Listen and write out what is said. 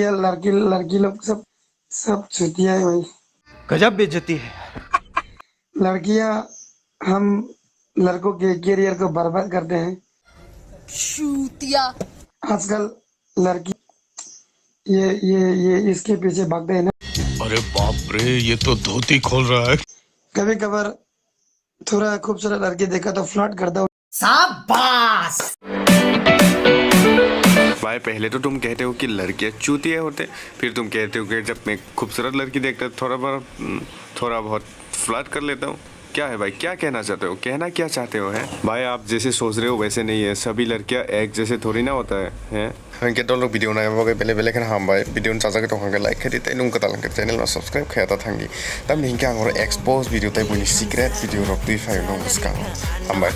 ये लड़की लड़की लोग सब सब चुतिया है भाई। गजब बेइज्जती है। लड़कियां हम लड़कों के करियर को बर्बाद करते हैं। चूतिया। आजकल लड़की ये इसके पीछे भागते हैं ना। अरे बाप रे, ये तो धोती खोल रहा है। कभी कभार थोड़ा खूबसूरत लड़की देखा तो फ्लर्ट करता हूँ। शाबाश। भाई पहले तो तुम कहते हो कि लड़कियां चूतिया होते, फिर तुम कहते हो कि जब मैं खूबसूरत लड़की देखता थोड़ा बहुत फ्लर्ट कर लेता हूँ। क्या है भाई, क्या कहना चाहते हो, कहना क्या चाहते हो? है भाई आप जैसे सोच रहे हो वैसे नहीं है, सभी लड़कियां एक जैसे थोड़ी ना होता है हैं? Hangke tolong video na bagai bele-bele kan hambai video caca ke tong hangke like ke tai nung kata lang ke channel na subscribe kaya ta thangi tam ning ke angor expose video tai buni secret video rok tui file no muska hambai